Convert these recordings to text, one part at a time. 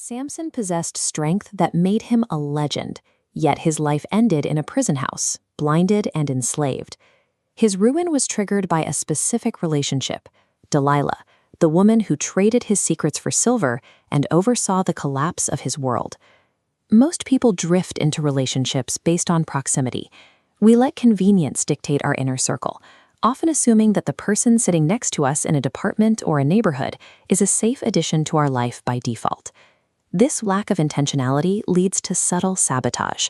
Samson possessed strength that made him a legend, yet his life ended in a prison house, blinded and enslaved. His ruin was triggered by a specific relationship, Delilah, the woman who traded his secrets for silver and oversaw the collapse of his world. Most people drift into relationships based on proximity. We let convenience dictate our inner circle, often assuming that the person sitting next to us in a department or a neighborhood is a safe addition to our life by default. This lack of intentionality leads to subtle sabotage.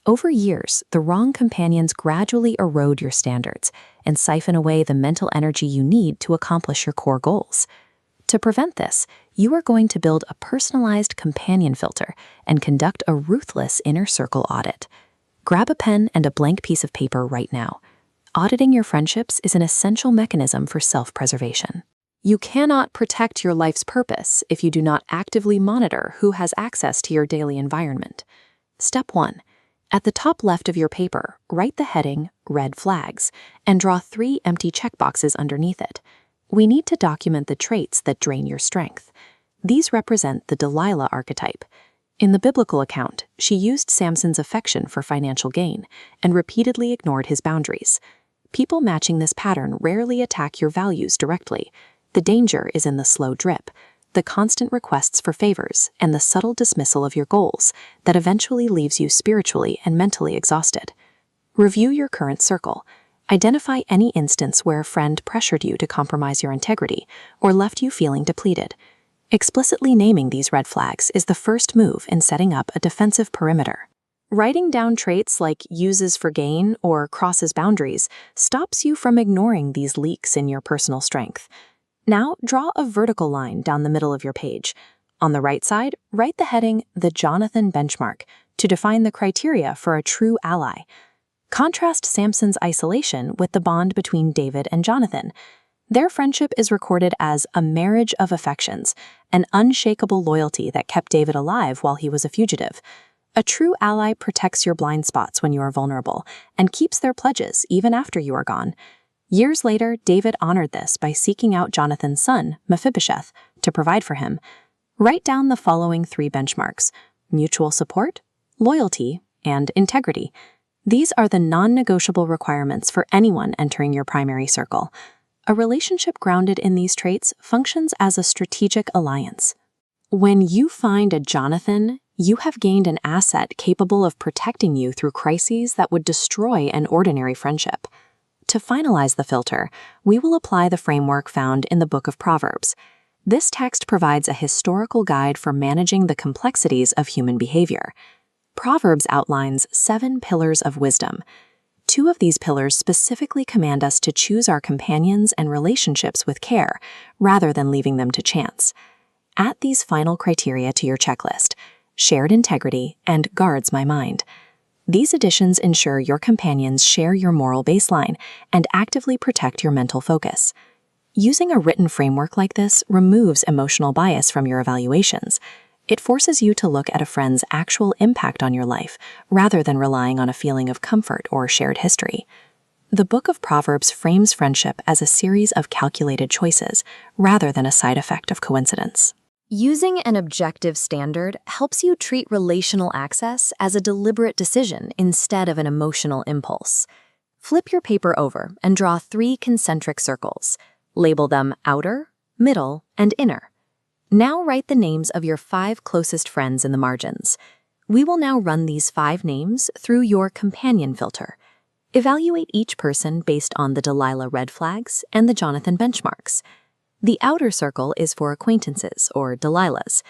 Over years, the wrong companions gradually erode your standards and siphon away the mental energy you need to accomplish your core goals. To prevent this, you are going to build a personalized companion filter and conduct a ruthless inner circle audit. Grab a pen and a blank piece of paper right now. Auditing your friendships is an essential mechanism for self-preservation. You cannot protect your life's purpose if you do not actively monitor who has access to your daily environment. Step 1. At the top left of your paper, write the heading, Red Flags, and draw 3 empty checkboxes underneath it. We need to document the traits that drain your strength. These represent the Delilah archetype. In the biblical account, she used Samson's affection for financial gain and repeatedly ignored his boundaries. People matching this pattern rarely attack your values directly. The danger is in the slow drip, the constant requests for favors, and the subtle dismissal of your goals that eventually leaves you spiritually and mentally exhausted. Review your current circle. Identify any instance where a friend pressured you to compromise your integrity or left you feeling depleted. Explicitly naming these red flags is the first move in setting up a defensive perimeter. Writing down traits like uses for gain or crosses boundaries stops you from ignoring these leaks in your personal strength. Now, draw a vertical line down the middle of your page. On the right side, write the heading, The Jonathan Benchmark, to define the criteria for a true ally. Contrast Samson's isolation with the bond between David and Jonathan. Their friendship is recorded as a marriage of affections, an unshakable loyalty that kept David alive while he was a fugitive. A true ally protects your blind spots when you are vulnerable and keeps their pledges even after you are gone. Years later, David honored this by seeking out Jonathan's son, Mephibosheth, to provide for him. Write down the following 3 benchmarks: mutual support, loyalty, and integrity. These are the non-negotiable requirements for anyone entering your primary circle. A relationship grounded in these traits functions as a strategic alliance. When you find a Jonathan, you have gained an asset capable of protecting you through crises that would destroy an ordinary friendship. To finalize the filter, we will apply the framework found in the Book of Proverbs. This text provides a historical guide for managing the complexities of human behavior. Proverbs outlines 7 pillars of wisdom. 2 of these pillars specifically command us to choose our companions and relationships with care, rather than leaving them to chance. Add these final criteria to your checklist: shared integrity and guards my mind. These additions ensure your companions share your moral baseline and actively protect your mental focus. Using a written framework like this removes emotional bias from your evaluations. It forces you to look at a friend's actual impact on your life, rather than relying on a feeling of comfort or shared history. The Book of Proverbs frames friendship as a series of calculated choices, rather than a side effect of coincidence. Using an objective standard helps you treat relational access as a deliberate decision instead of an emotional impulse. Flip your paper over and draw 3 concentric circles. Label them outer, middle, and inner. Now write the names of your 5 closest friends in the margins. We will now run these 5 names through your companion filter. Evaluate each person based on the Delilah red flags and the Jonathan benchmarks. The outer circle is for acquaintances, or Delilahs.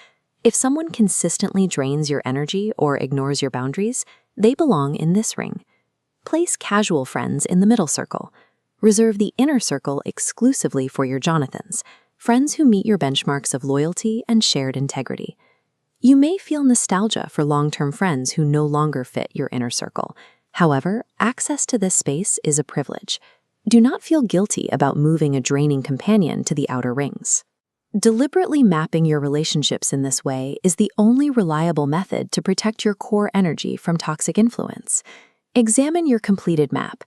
If someone consistently drains your energy or ignores your boundaries, they belong in this ring. Place casual friends in the middle circle. Reserve the inner circle exclusively for your Jonathans, friends who meet your benchmarks of loyalty and shared integrity. You may feel nostalgia for long-term friends who no longer fit your inner circle. However, access to this space is a privilege. Do not feel guilty about moving a draining companion to the outer rings. Deliberately mapping your relationships in this way is the only reliable method to protect your core energy from toxic influence. Examine your completed map.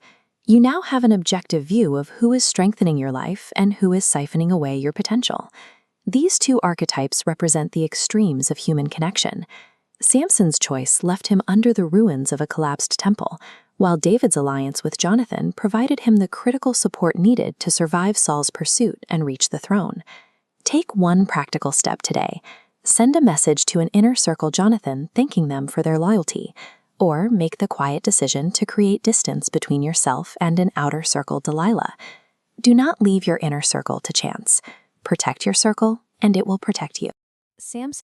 You now have an objective view of who is strengthening your life and who is siphoning away your potential. These two archetypes represent the extremes of human connection. Samson's choice left him under the ruins of a collapsed temple, while David's alliance with Jonathan provided him the critical support needed to survive Saul's pursuit and reach the throne. Take one practical step today. Send a message to an inner circle Jonathan thanking them for their loyalty, or make the quiet decision to create distance between yourself and an outer circle Delilah. Do not leave your inner circle to chance. Protect your circle, and it will protect you. Samson